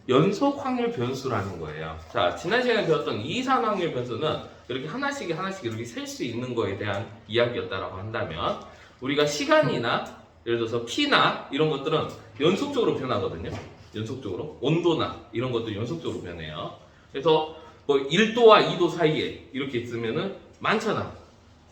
연속 확률 변수라는 거예요. 자, 지난 시간에 배웠던 이산 확률 변수는 이렇게 하나씩 이렇게 셀 수 있는 거에 대한 이야기였다라고 한다면, 우리가 시간이나 예를 들어서 T나 이런 것들은 연속적으로 변하거든요. 연속적으로. 온도나 이런 것도 연속적으로 변해요. 그래서 뭐 1도와 2도 사이에 이렇게 있으면은 많잖아.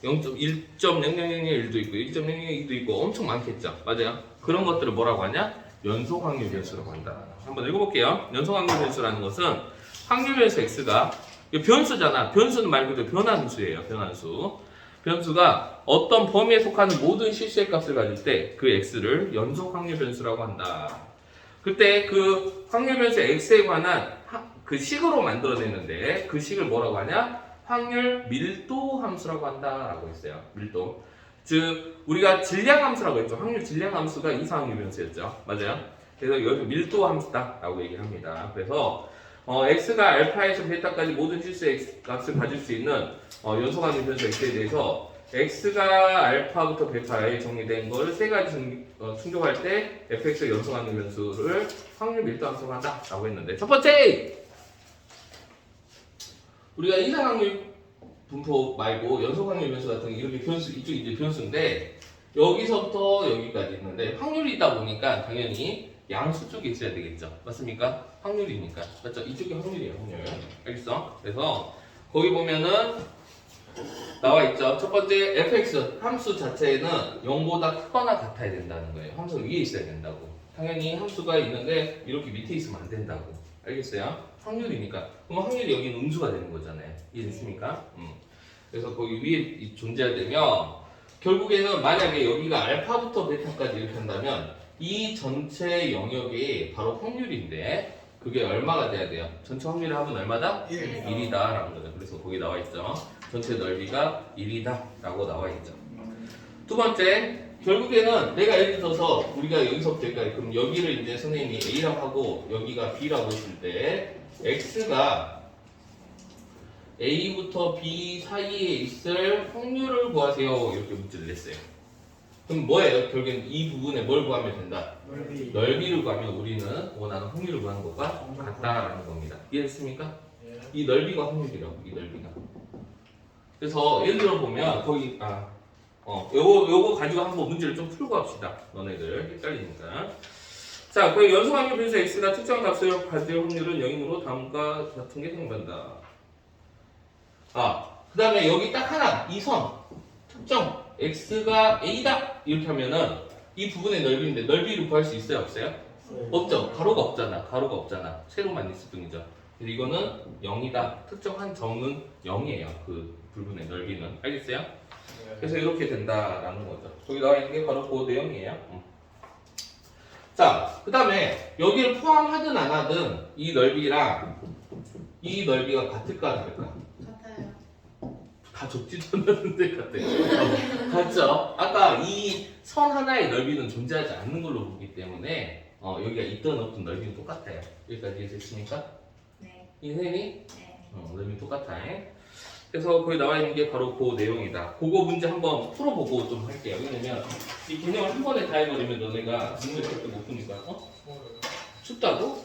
1.0001도 있고 1.002도 있고 엄청 많겠죠. 맞아요. 그런 것들을 뭐라고 하냐? 연속 확률 변수라고 한다. 한번 읽어볼게요. 연속 확률 변수라는 것은 확률 변수 x가 변수잖아. 변수는 말 그대로 변환수예요. 변환수. 변수가 어떤 범위에 속하는 모든 실수의 값을 가질 때 그 x를 연속 확률 변수라고 한다. 그때 그 확률 변수 x에 관한 그 식으로 만들어내는데 그 식을 뭐라고 하냐? 확률 밀도 함수라고 한다라고 했어요. 밀도. 즉 우리가 질량 함수라고 했죠. 확률 질량 함수가 이상확률 변수였죠. 맞아요. 그래서 여기서 밀도 함수다라고 얘기를 합니다. 그래서 x가 알파에서 베타까지 모든 실수의 값을 가질 수 있는 연속 확률 변수 x에 대해서 x가 알파부터 베타에 정의된 걸 세 가지 충족할 때 fx의 연속 확률 변수를 확률 밀도 함수로 한다라고 했는데, 첫 번째 우리가 이상확률 분포 말고 연속확률 변수 같은 게 이렇게 변수, 이쪽이 이제 변수인데 여기서부터 여기까지 있는데 확률이다 보니까 당연히 양수 쪽에 있어야 되겠죠. 맞습니까? 확률이니까. 맞죠? 이쪽이 확률이에요. 확률. 알겠어? 그래서 거기 보면은 나와 있죠. 첫 번째 fx 함수 자체는 0보다 크거나 같아야 된다는 거예요. 함수가 위에 있어야 된다고. 당연히 함수가 있는데 이렇게 밑에 있으면 안 된다고. 알겠어요? 확률이니까. 그럼 확률이 여기는 음수가 되는 거잖아요. 이해됐습니까? 그래서 거기 위에 존재되면 결국에는 만약에 여기가 알파부터 베타까지 이렇게 한다면 이 전체 영역이 바로 확률인데 그게 얼마가 돼야 돼요? 전체 확률의 합은 얼마다? 1이다 라는 거죠. 그래서 거기 나와 있죠. 전체 넓이가 1이다 라고 나와 있죠. 두 번째, 결국에는 내가 예를 들어서 우리가 여기서부터 여기까지, 그럼 여기를 이제 선생님이 A라고 하고 여기가 B라고 했을 때 X가 A부터 B 사이에 있을 확률을 구하세요. 이렇게 문제를 냈어요. 그럼 뭐예요? 결국엔 이 부분에 뭘 구하면 된다? 넓이를 구하면 우리는 원하는 확률을 구하는 것과 같다라는 겁니다. 이해했습니까? 이 넓이가 확률이라고, 이 넓이가. 그래서 예를 들어 보면 거기 요거 가지고 한번 문제를 좀 풀고 합시다. 너네들 헷갈리니까. 자, 그 연속 확률 변수 x가 특정 값을 가질 확률은 0이므로 다음과 같은 게 생긴다. 그 다음에 여기 딱 하나, 이 선 특정 x가 a다 이렇게 하면은 이 부분의 넓이인데 넓이를 구할 수 있어요, 없어요? 없죠. 가로가 없잖아. 세로만 있을 뿐이죠. 근데 이거는 0이다. 특정한 점은 0이에요. 그 부분의 넓이는. 알겠어요? 그래서 이렇게 된다라는 거죠. 거기 나와 있는 게 바로 그 내용이에요. 자, 그 다음에 여기를 포함하든 안 하든 이 넓이랑 이 넓이가 같을까 다를까? 같아요. 다 적지도 않았는데 같아요. 같죠? 아까 이 선 하나의 넓이는 존재하지 않는 걸로 보기 때문에 여기가 있든 없든 넓이는 똑같아요. 여기까지 이해됐습니까? 네. 이해되니? 네. 넓이 똑같아. 그래서 거기 나와 있는 게 바로 그 내용이다. 그거 문제 한번 풀어보고 좀 할게요. 왜냐면 이 개념을 한 번에 다 해버리면 너네가 질문을 절대 못 푸니까. 춥다고?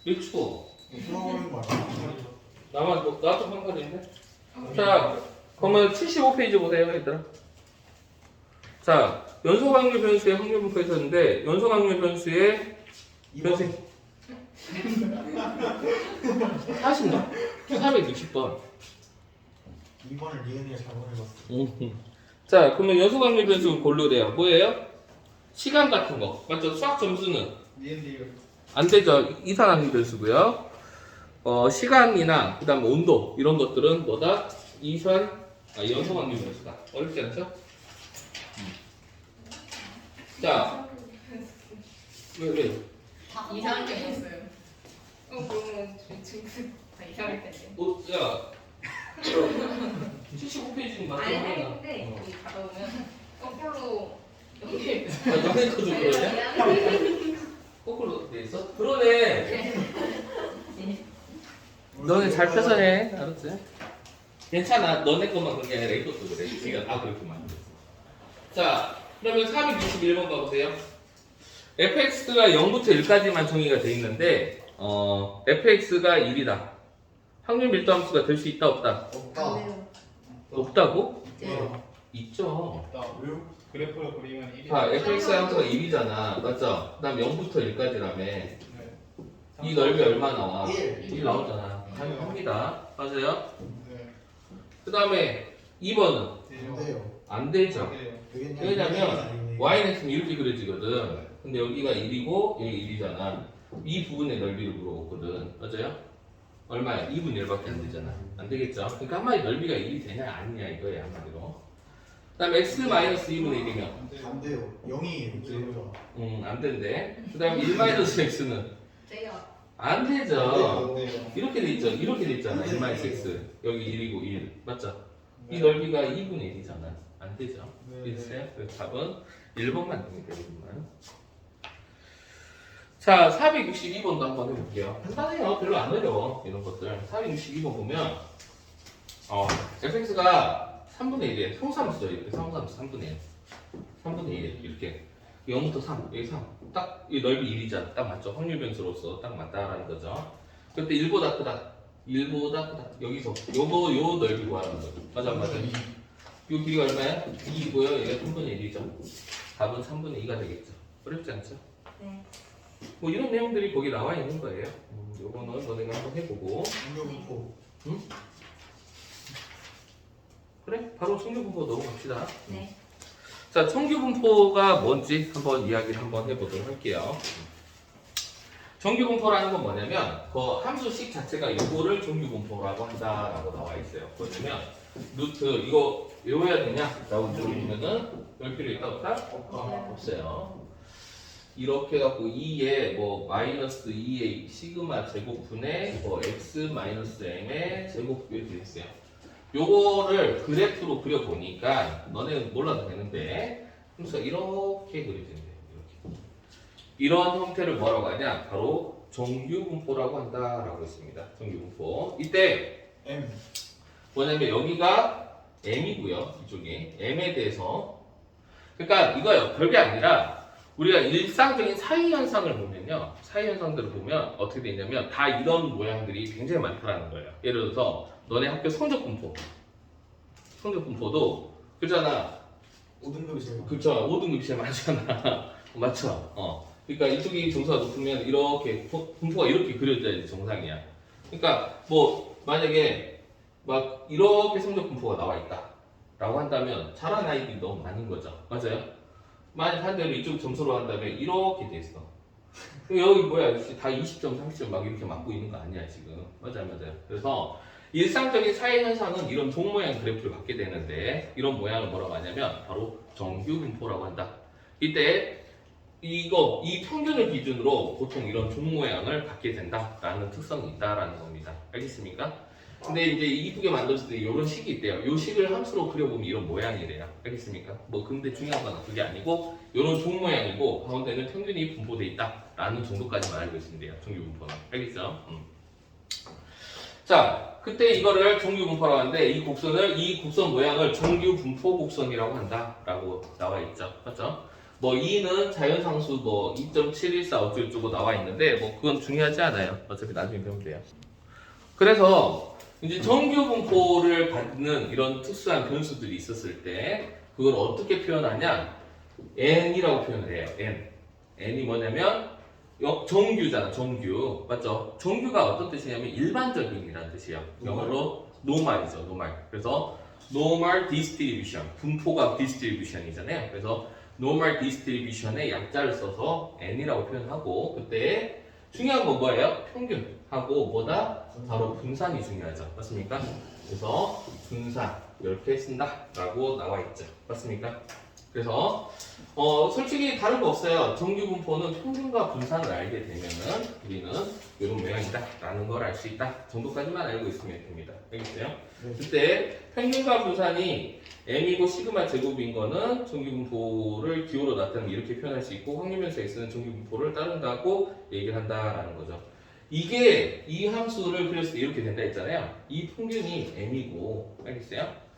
왜 추워? 나도 한가지인데? 자, 그러면 75페이지 보세요, 얘들아. 자, 연속 확률 변수의 확률 분포 있었는데 연속 확률 변수의 변수 40번? 460번. 2번을 리은이가 잘못해봤어. 자, 그러면 연속 확률 변수 고르래요. 뭐예요? 시간 같은 거. 맞죠? 수학 점수는 리은이 안 되죠. 이산 확률 변수고요. 시간이나 그다음 온도 이런 것들은 뭐다? 연속 확률 변수다. 어렵지 않죠? 자, 왜? 이상하게 했어요. 그러면 지금 다 이상할 텐데. 야, 75페이지는 맞죠? 아니 했는데 여기 가다 보면 거꾸로 연결. 너네 것도 그러냐? 거꾸로 돼 있어? 그러네. 너네 잘 펴서 해. 알았지? 괜찮아. 너네 것만 그런 게 아니라 이것도 그래. 지금 그렇구만. 자, 그러면 461번 봐보세요. fx가 0부터 1까지만 정의가 돼 있는데 fx가 1이다. 확률 밀도 함수가 될 수 있다 없다? 없다. 없다고? 네. 있죠. 왜요? 그래프를 그리면 1이 자, fx 함수가 1이잖아. 맞죠? 그 다음 0부터 1까지라며. 네. 이 넓이 얼마 나와? 1. 1 나오잖아. 합니다. 맞아요? 네. 그 다음에 2번은 안 돼요. 안 되죠. 네. 왜냐면 y는 이렇게 그려지거든. 근데 여기가 1이고 여기 1이잖아. 이 부분의 넓이를 물어봤거든. 맞아요? 얼마야? 2분의 1밖에 안 되잖아. 안 되겠죠? 그러니까 한마디 넓이가 1이 되냐 아니냐 이거야 한마디로. 그 다음에 x-2분의 1이면 안 돼요. 0이 제로죠. 안 된대. 그 다음에 1-x는 돼요. 안 되죠. 안 돼요. 이렇게 돼 있죠. 이렇게 돼 있잖아. 1-x. 여기 1이고 1. 맞죠? 이 넓이가 2분의 1이잖아. 안 되죠. 됐어요? 그래서 답은 1번만 됩니다. 1번만. 자, 462번도 한번 해볼게요. 간단해요. 별로 안 어려워. 이런 것들. 462번 보면 fx가 3분의 1이에요. 형사함수죠. 이렇게 형사함수 3분의 1. 3분의 1 이렇게 0부터 3, 여기 3. 딱 이 넓이 1이잖아. 딱 맞죠? 확률 변수로서 딱 맞다라는 거죠. 그때 1보다 크다. 1보다 크다. 여기서 요 넓이 구하는 거죠. 맞아, 맞아. 요 길이가 얼마야? 2이고요. 얘가 3분의 1이죠. 답은 3분의 2가 되겠죠. 어렵지 않죠? 네. 뭐 이런 내용들이 거기 나와 있는 거예요. 요거는 너네가 한번 해보고. 공룡포. 그래? 바로 청규분포 넘어갑시다. 네. 자, 청규분포가 뭔지 한번 이야기를 한번 해보도록 할게요. 정규분포라는 건 뭐냐면 그 함수식 자체가 요거를 정규분포라고 한다라고 나와 있어요. 뭐냐면 루트 이거 외워야 되냐? 라고 물어보면은 열 필요 있다 없다? 없어요. 이렇게 해갖고 2에 뭐 마이너스 2의 시그마 제곱분의 뭐 x 마이너스 m의 제곱 이렇게 됐어요. 요거를 그래프로 그려보니까 너네는 몰라도 되는데 함수가 이렇게 그려진대요. 이렇게. 이런 형태를 뭐라고 하냐? 바로 정규분포라고 한다라고 했습니다. 정규분포. 이때 M. 뭐냐면 여기가 m이고요. 이쪽이 m에 대해서 그러니까 이거요. 별게 아니라 우리가 일상적인 사회 현상을 보면요. 사회 현상들을 보면 어떻게 되냐면 다 이런 모양들이 굉장히 많다라는 거예요. 예를 들어서 너네 학교 성적분포. 성적분포도 그잖아. 5등급이 제일 많아. 그쵸. 5등급이 제일 많잖아. 맞죠? 그러니까 이쪽이 정사가 높으면 이렇게 분포가 이렇게 그려져야지 정상이야. 그러니까 뭐 만약에 막 이렇게 성적 분포가 나와 있다 라고 한다면 잘하는 아이들이 너무 많은 거죠. 맞아요? 만약 반대로 이쪽 점수로 한다면 이렇게 돼 있어. 여기 뭐야 다 20점 30점 막 이렇게 맞고 있는 거 아니야 지금. 맞아요. 그래서 일상적인 사회 현상은 이런 종 모양 그래프를 갖게 되는데 이런 모양을 뭐라고 하냐면 바로 정규 분포라고 한다. 이때 이 평균을 기준으로 보통 이런 종 모양을 갖게 된다라는 특성이 있다라는 겁니다. 알겠습니까? 근데 이제 이쁘게 만들었을 때 이런 식이 있대요. 이 식을 함수로 그려보면 이런 모양이래요. 알겠습니까? 뭐 근데 중요한 건 그게 아니고 이런 종 모양이고 가운데는 평균이 분포돼 있다라는 정도까지만 알고 있으면 돼요. 정규 분포는. 알겠죠? 자, 그때 이거를 정규 분포라고 하는데 이 곡선 모양을 정규 분포 곡선이라고 한다라고 나와 있죠. 맞죠? 뭐 2는 자연상수 뭐 2.714 어쩌고저쩌고 나와 있는데 뭐 그건 중요하지 않아요. 어차피 나중에 배우면 돼요. 그래서 이제 정규 분포를 받는 이런 특수한 변수들이 있었을 때 그걸 어떻게 표현하냐? n이라고 표현을 해요. n이 뭐냐면 정규잖아. 정규. 맞죠? 정규가 어떤 뜻이냐면 일반적인이라는 뜻이에요. 영어로 normal이죠. normal. 그래서 normal distribution. 분포가 distribution이잖아요. 그래서 normal distribution의 약자를 써서 n이라고 표현하고 그때 중요한 건 뭐예요? 평균하고 뭐다? 바로 분산이 중요하죠. 맞습니까? 그래서 분산 이렇게 쓴다라고 나와 있죠. 맞습니까? 그래서 솔직히 다른 거 없어요. 정규 분포는 평균과 분산을 알게 되면은 우리는 이런 모양이다라는 걸 알 수 있다 정도까지만 알고 있으면 됩니다. 알겠어요? 네. 그때 평균과 분산이 m이고 시그마 제곱인 거는 정규 분포를 기호로 나타내면 이렇게 표현할 수 있고 확률변수 x는 정규 분포를 따른다고 얘기를 한다라는 거죠. 이게 이 함수를 그렸을 때 이렇게 된다 했잖아요. 이 평균이 m이고 알겠어요?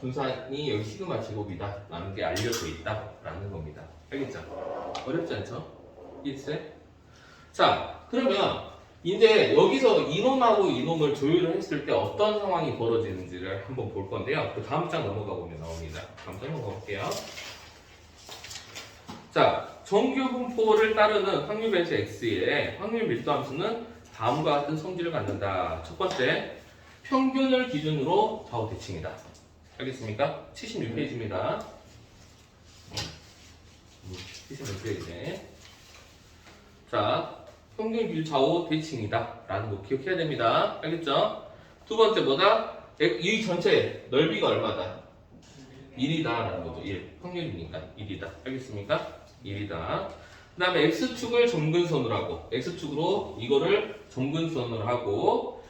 분산이 여기 시그마 제곱이다 라는 게 알려져 있다 라는 겁니다. 알겠죠? 어렵지 않죠? 이해했어요? 자, 그러면 이제 여기서 이놈하고 이놈을 조율을 했을 때 어떤 상황이 벌어지는지를 한번 볼 건데요. 그 다음 장 넘어가 보면 나옵니다. 다음 장 넘어가 볼게요. 자, 정규 분포를 따르는 확률 변수 x의 확률 밀도 함수는 다음과 같은 성질을 갖는다. 첫 번째, 평균을 기준으로 좌우 대칭이다. 알겠습니까? 76페이지입니다. 76페이지. 자, 평균 기준 좌우 대칭이다. 라는 거 기억해야 됩니다. 알겠죠? 두 번째 뭐다? 이 전체 넓이가 얼마다? 1이다. 라는 거죠. 1. 확률이니까 1이다. 알겠습니까? 1이다. 그 다음에 x축을 점근선으로 하고, x축으로 이거를 점근선으로 하고,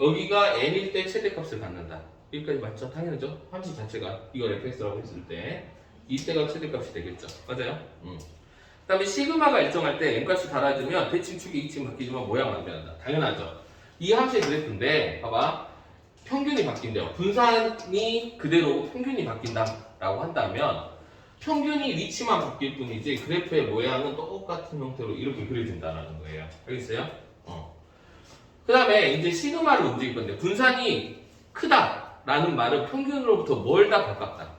여기가 n일 때 최대값을 갖는다. 여기까지 맞죠? 당연하죠? 함수 자체가 이걸 fx라고 했을 때 이때가 최대값이 되겠죠. 맞아요? 그 다음에 시그마가 일정할 때 n값이 달라지면 대칭축이 2층 바뀌지만 모양은 안 변한다. 당연하죠. 이 함수의 그래프인데 봐봐. 평균이 바뀐대요. 분산이 그대로 평균이 바뀐다라고 한다면 평균이 위치만 바뀔 뿐이지 그래프의 모양은 똑같은 형태로 이렇게 그려진다는 거예요. 알겠어요? 그 다음에 이제 시그마를 움직일 건데 분산이 크다라는 말은 평균으로부터 멀다 가깝다.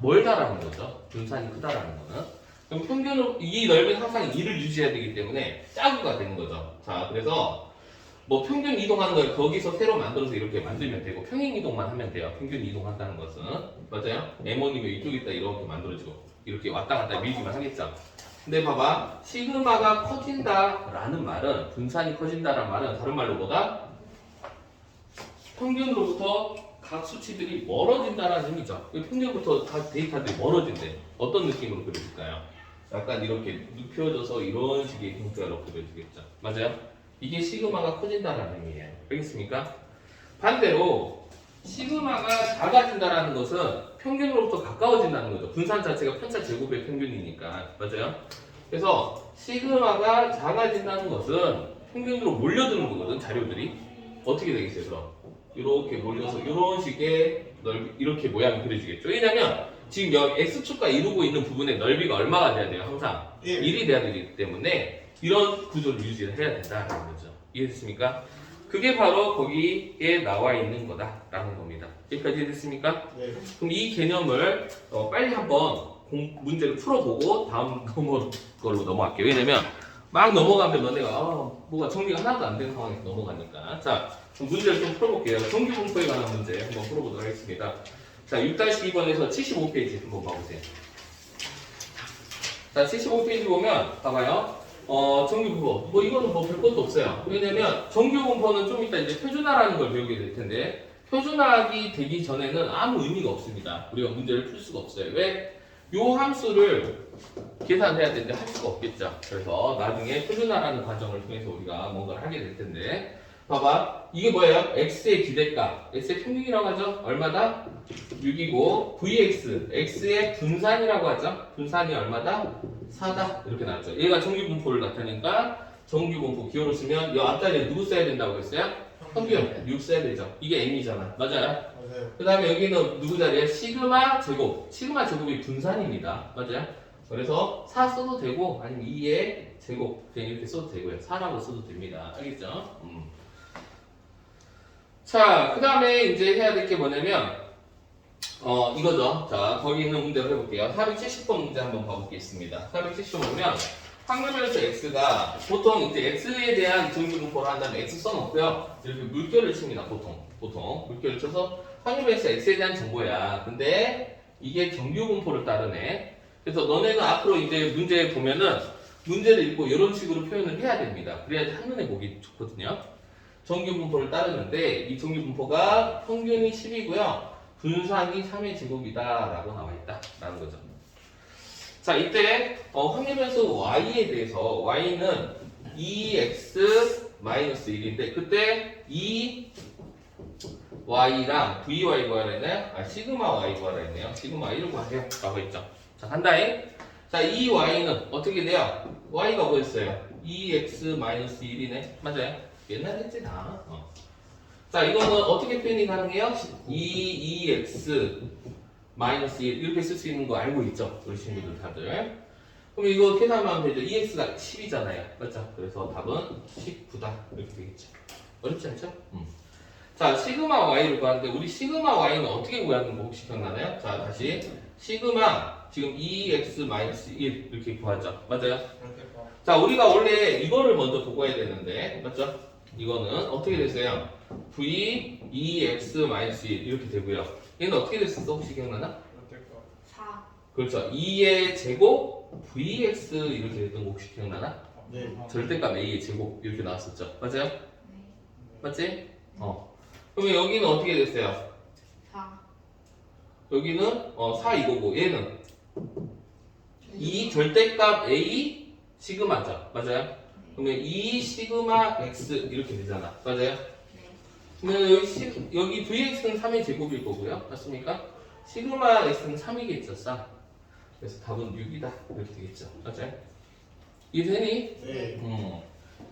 멀다라는 거죠. 분산이 크다라는 거는. 그럼 평균으로 이 넓이는 항상 2를 유지해야 되기 때문에 짜구가 되는 거죠. 자, 그래서 뭐 평균 이동하는 걸 거기서 새로 만들어서 이렇게 만들면 되고 평행 이동만 하면 돼요. 평균 이동한다는 것은. 맞아요? M1이면 이쪽에 있다 이렇게 만들어지고 이렇게 왔다 갔다 밀기만 하겠죠. 근데 봐봐. 시그마가 커진다라는 말은 분산이 커진다라는 말은 다른 말로 뭐다? 평균으로부터 각 수치들이 멀어진다라는 의미죠. 평균부터 각 데이터들이 멀어진대. 어떤 느낌으로 그려질까요? 약간 이렇게 눕혀져서 이런 식의 형태로 그려지겠죠. 맞아요? 이게 시그마가 커진다라는 의미예요. 알겠습니까? 반대로 시그마가 작아진다라는 것은 평균으로부터 가까워진다는 거죠. 분산 자체가 편차 제곱의 평균이니까. 맞아요? 그래서 시그마가 작아진다는 것은 평균으로 몰려드는 거거든. 자료들이. 어떻게 되겠어요? 그럼? 이렇게 몰려서 이런 식의 이렇게 모양이 그려지겠죠. 왜냐면 지금 여기 X축과 이루고 있는 부분의 넓이가 얼마가 돼야 돼요? 항상 1이 돼야 되기 때문에 이런 구조를 유지를 해야 된다는 거죠. 이해됐습니까? 그게 바로 거기에 나와 있는 거다라는 겁니다. 여기까지 이해됐습니까? 네. 그럼 이 개념을 빨리 한번 문제를 풀어보고 다음 걸로 넘어갈게요. 왜냐면 막 넘어가면 너네가 뭐가 정리가 하나도 안 된 상황에서 넘어가니까. 자, 그럼 문제를 좀 풀어볼게요. 정규 분포에 관한 문제 한번 풀어보도록 하겠습니다. 자, 6-2번에서 75페이지 한번 봐보세요. 자, 75페이지 보면 봐봐요. 정규 분포. 뭐 이거는 뭐 별 것도 없어요. 왜냐면 정규 분포는 좀 이따 이제 표준화라는 걸 배우게 될 텐데 표준화하기 되기 전에는 아무 의미가 없습니다. 우리가 문제를 풀 수가 없어요. 왜? 요 함수를 계산해야 되는데 할 수가 없겠죠. 그래서 나중에 표준화라는 과정을 통해서 우리가 뭔가를 하게 될 텐데 봐봐. 이게 뭐예요? x의 기대값. x의 평균이라고 하죠. 얼마다? 6이고 vx, x의 분산이라고 하죠. 분산이 얼마다? 4다. 이렇게 나왔죠. 얘가 정규 분포를 나타내니까 정규 분포 기호로 쓰면 이 앞자리에 누구 써야 된다고 했어요? 평균 6 써야 되죠. 이게 m이잖아. 맞아요? 맞아요. 그 다음에 여기는 누구 자리에 시그마 제곱. 시그마 제곱이 분산입니다. 맞아요? 그래서 4 써도 되고 아니면 2의 제곱 그냥 이렇게 써도 되고요. 4라고 써도 됩니다. 알겠죠? 자, 그 다음에 이제 해야 될 게 뭐냐면 이거죠. 자, 거기 있는 문제를 해볼게요. 470번 문제 한번 봐보겠습니다. 470번 보면 확률별에서 x가 보통 이제 x에 대한 정규 분포를 한다면 x 써놓고요. 이렇게 물결을 칩니다. 보통 물결을 쳐서 확률별에서 x에 대한 정보야. 근데 이게 정규 분포를 따르네. 그래서 너네는 앞으로 이제 문제 보면은 문제를 읽고 이런 식으로 표현을 해야 됩니다. 그래야지 한눈에 보기 좋거든요. 정규 분포를 따르는데 이 정규 분포가 평균이 10이고요. 분산이 3의 제곱이다 라고 나와 있다 라는 거죠. 자, 이때 확률 변수 y에 대해서 y는 2x-1인데 그때 2y랑 vy 구하라 했나요? 시그마 y 구하라 했네요. 시그마 y를 구하세요 라고 했죠. 자, 간다잉. 자, 이 y는 어떻게 돼요? y가 뭐였어요? 2x-1이네. 맞아요? 옛날에 했지 다. 자, 이거는 어떻게 표현이 가능해요? 2x-1 이렇게 쓸 수 있는 거 알고 있죠? 우리 친구들 다들. 그럼 이거 계산하면 되죠. 2x가 10이잖아요. 맞죠? 그래서 답은 19다. 이렇게 되겠죠. 어렵지 않죠? 자, 시그마 y를 구하는데 우리 시그마 y는 어떻게 구하는 거 혹시 기억나나요? 자, 다시 시그마 지금 2x-1 이렇게 구하죠. 맞아요? 자, 우리가 원래 이거를 먼저 보고해야 되는데 맞죠? 이거는 어떻게 됐어요? v 2x-1 이렇게 되고요. 얘는 어떻게 됐었어? 혹시 기억나나? 4. 그렇죠. 2의 제곱 vx 이렇게 됐던 거 혹시 기억나나? 네. 절대값 a의 제곱 이렇게 나왔었죠. 맞아요? 네. 맞지? 그러면 여기는 어떻게 됐어요? 4. 여기는 4 이거고 얘는 2 절대값 a 시그마죠. 맞아요? 그러면 2 시그마 x 이렇게 되잖아. 맞아요? 네. 그러면 여기 vx는 3의 제곱일 거고요. 맞습니까? 시그마 x는 3이겠죠. 싸. 그래서 답은 6이다. 이렇게 되겠죠. 맞아요? 이해되니? 네.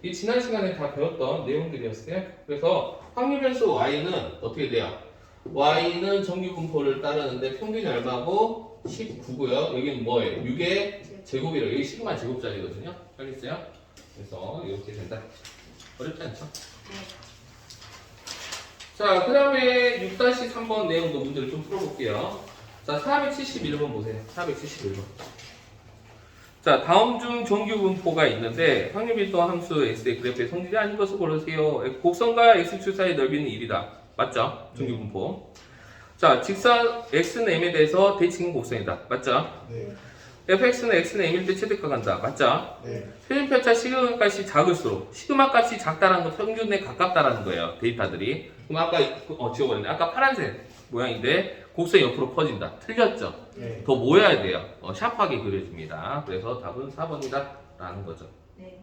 이 지난 시간에 다 배웠던 내용들이었어요. 그래서 확률 변수 y는 어떻게 돼요? y는 정규 분포를 따르는데 평균이 얼마고 19고요. 여기는 뭐예요? 6의 제곱이라고. 여기 시그마 제곱자리거든요. 알겠어요? 그래서 이렇게 된다. 어렵지 않죠? 네. 자, 그 다음에 6-3번 내용도 문제를 좀 풀어볼게요. 자, 471번 보세요. 471번. 자, 다음 중 정규 분포가 있는데 확률 밀도 함수 x의 그래프의 성질이 아닌 것을 고르세요. 곡선과 x축 사이의 넓이는 1이다. 맞죠? 정규 분포. 자, 직선 x는 m에 대해서 대칭인 곡선이다. 맞죠? 네. fx는 x는 m일 때 최대가 간다. 맞죠? 네. 표준편차 시그마 값이 작을수록 시그마 값이 작다라는 건 평균에 가깝다라는 거예요. 데이터들이. 그럼 아까 지워버렸네. 아까 파란색 모양인데 곡선이 옆으로 퍼진다. 틀렸죠? 네. 더 모여야 돼요. 샤프하게 그려집니다. 그래서 답은 4번이다 라는 거죠. 네.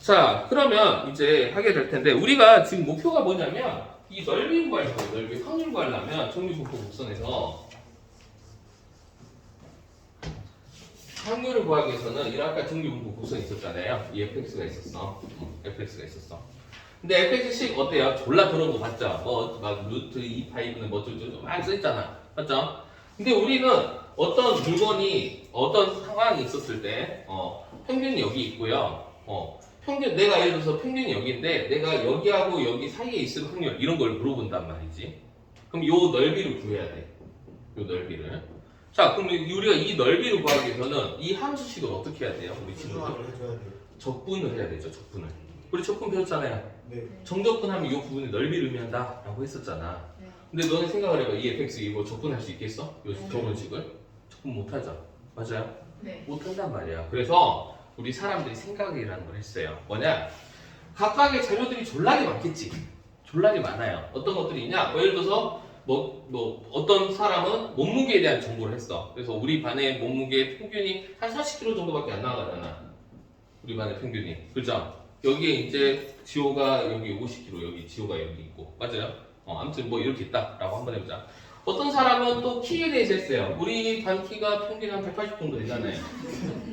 자, 그러면 이제 하게 될 텐데 우리가 지금 목표가 뭐냐면 이 넓이 구할 거예요. 넓이 확률 구하려면 정규분포 곡선에서 확률을 구하기 위해서는 이 아까 정규분포 곡선이 있었잖아요. 이 fx가 있었어. fx가 있었어. 근데 fx식 어때요? 졸라 들어온 거 봤죠? 막 루트 2파이브는 뭐 어쩌고저쩌고 막 써있잖아. 맞죠? 근데 우리는 어떤 물건이 어떤 상황이 있었을 때 평균이 여기 있고요. 평균 내가 예를 들어서 평균이 여기인데 내가 여기하고 여기 사이에 있을 확률 이런 걸 물어본단 말이지. 그럼 요 넓이를 구해야 돼. 요 넓이를. 자, 그럼 우리가 이 넓이를 구하기 위해서는 이 함수식을 어떻게 해야 돼요? 우리 친구들? 수정을 해줘야 돼요. 적분을 해야 되죠. 적분을. 우리 적분 배웠잖아요. 네. 정적분하면 이 부분의 넓이를 의미한다 라고 했었잖아. 네. 근데 너는 생각을 해봐. 이 fx 이거 적분할 수 있겠어? 요 네. 저번식을? 적분 못하죠. 맞아요? 네. 못한단 말이야. 그래서 우리 사람들이 생각이라는 걸 했어요. 뭐냐? 각각의 자료들이 졸라게 많겠지. 졸라게 많아요. 어떤 것들이 있냐? 예를 들어서 어떤 사람은 몸무게에 대한 정보를 했어. 그래서 우리 반의 몸무게 평균이 한 40kg 정도밖에 안 나가잖아. 우리 반의 평균이. 그죠? 여기에 이제 지호가 여기 50kg, 여기 지호가 여기 있고. 맞아요? 아무튼 뭐 이렇게 있다라고 한번 해보자. 어떤 사람은 또 키에 대해서 했어요. 우리 반 키가 평균 한 180 정도 되잖아요.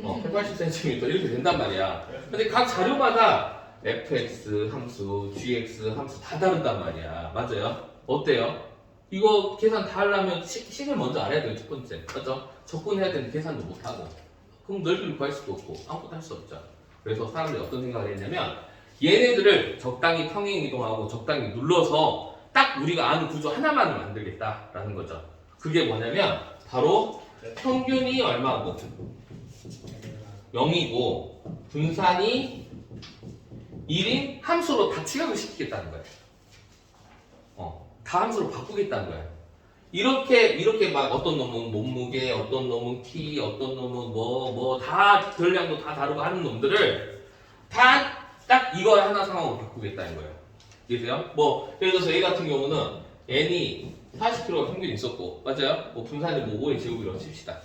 180cm 이렇게 된단 말이야. 근데 각 자료마다 fx 함수, gx 함수 다 다른단 말이야. 맞아요? 어때요? 이거 계산 다 하려면 식을 먼저 알아야 돼요. 첫 번째. 맞죠? 접근해야 되는데 계산도 못하고. 그럼 넓이를 구할 수도 없고 아무것도 할 수 없죠. 그래서 사람들이 어떤 생각을 했냐면 얘네들을 적당히 평행 이동하고 적당히 눌러서 딱 우리가 아는 구조 하나만을 만들겠다라는 거죠. 그게 뭐냐면 바로 평균이 얼마고 0이고 분산이 1인 함수로 다 취급을 시키겠다는 거예요. 다 함수로 바꾸겠다는 거예요. 이렇게 막 어떤 놈은 몸무게, 어떤 놈은 키, 어떤 놈은 다 전량도 다 다르고 하는 놈들을 다 딱 이거 하나 상황으로 바꾸겠다는 거예요. 이해돼요? 예를 들어서 A 같은 경우는 N이 40kg가 평균이 있었고, 맞아요? 분산이 5의 제곱이라고 칩시다.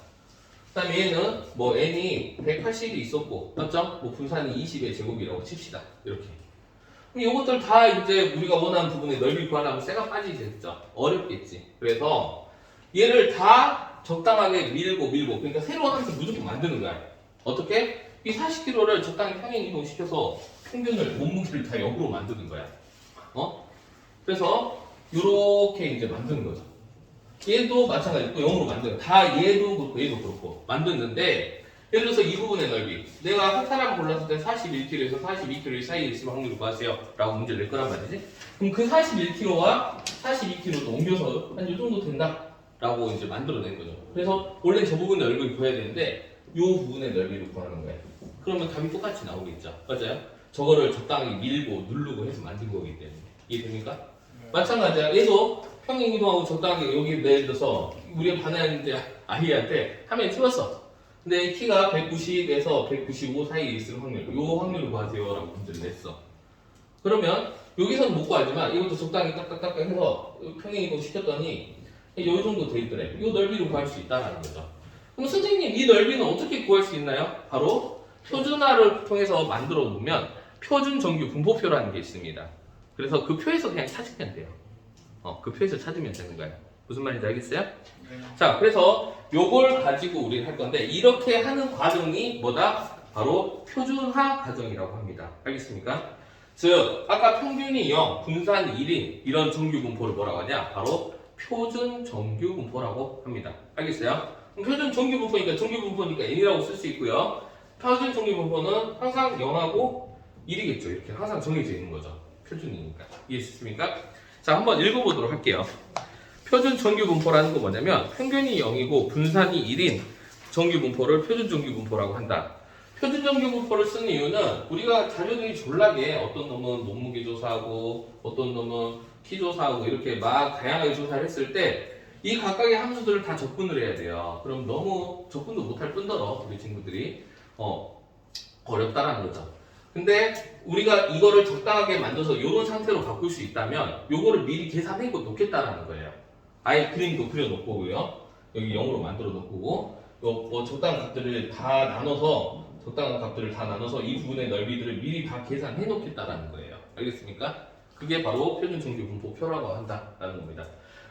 그 다음에 얘는 N이 180이 있었고, 맞죠? 분산이 20의 제곱이라고 칩시다. 이렇게. 그럼 이것들 다 이제 우리가 원하는 부분에 넓이 구하려면 쇠가 빠지겠죠. 어렵겠지. 그래서 얘를 다 적당하게 밀고, 그러니까 새로운 함수 무조건 만드는 거야. 어떻게? 이 40kg를 적당히 평행 이동시켜서 평균을, 몸무게를 다 역으로 만드는 거야. 그래서 이렇게 이제 만드는 거죠. 얘도 마찬가지고 0으로 만드는 다 얘도 그렇고 얘도 그렇고 만드는데 예를 들어서 이 부분의 넓이. 내가 한 사람 골랐을 때 41km에서 42km 사이에 있으면 확률을 구하세요. 라고 문제를 낼 거란 말이지. 그럼 그 41km와 42km도 옮겨서 한 이 정도 된다. 라고 이제 만들어낸 거죠. 그래서 원래 저 부분의 넓이를 구해야 되는데 이 부분의 넓이를 구하는 거예요. 그러면 답이 똑같이 나오겠죠. 맞아요? 저거를 적당히 밀고 누르고 해서 만든 거기 때문에. 이해됩니까? 마찬가지야. 얘도 평행 이동하고 적당하게 여기 예를 들어서 우리가 반환했는데 아이한테 화면에 찍었어. 근데 키가 190에서 195 사이에 있을 확률, 요 확률을 구하세요라고 문제를 냈어. 그러면 여기서는 못 구하지만 이것도 적당히 딱딱딱 해서 평행 이동 시켰더니 요 정도 돼 있더래. 요 넓이를 구할 수 있다는 거죠. 그럼 선생님 이 넓이는 어떻게 구할 수 있나요? 바로 표준화를 통해서 만들어 놓으면 표준 정규 분포표라는 게 있습니다. 그래서 그 표에서 그냥 찾으면 돼요. 그 표에서 찾으면 되는 거예요. 무슨 말인지 알겠어요? 자, 그래서 요걸 가지고 우리는 할 건데 이렇게 하는 과정이 뭐다? 바로 표준화 과정이라고 합니다. 알겠습니까? 즉, 아까 평균이 0, 분산 1인 이런 정규 분포를 뭐라고 하냐? 바로 표준 정규 분포라고 합니다. 알겠어요? 그럼 표준 정규 분포니까 정규 분포니까 n이라고 쓸 수 있고요. 표준 정규 분포는 항상 0하고 1이겠죠. 이렇게 항상 정해져 있는 거죠. 표준이니까. 이해했습니까? 자, 한번 읽어보도록 할게요. 표준 정규 분포라는 건 뭐냐면 평균이 0이고 분산이 1인 정규 분포를 표준 정규 분포라고 한다. 표준 정규 분포를 쓰는 이유는 우리가 자료들이 졸라게 어떤 놈은 몸무게 조사하고 어떤 놈은 키 조사하고 이렇게 막 다양하게 조사를 했을 때 이 각각의 함수들을 다 접근을 해야 돼요. 그럼 너무 접근도 못할 뿐더러 우리 친구들이 어렵다라는 거죠. 근데 우리가 이거를 적당하게 만들어서 이런 상태로 바꿀 수 있다면 요거를 미리 계산해 놓겠다라는 거예요. 아예 그림도 그려놓고요. 여기 0으로 만들어 놓고 적당한 값들을 다 나눠서 이 부분의 넓이들을 미리 다 계산해 놓겠다라는 거예요. 알겠습니까? 그게 바로 표준 정규 분포표라고 한다라는 겁니다.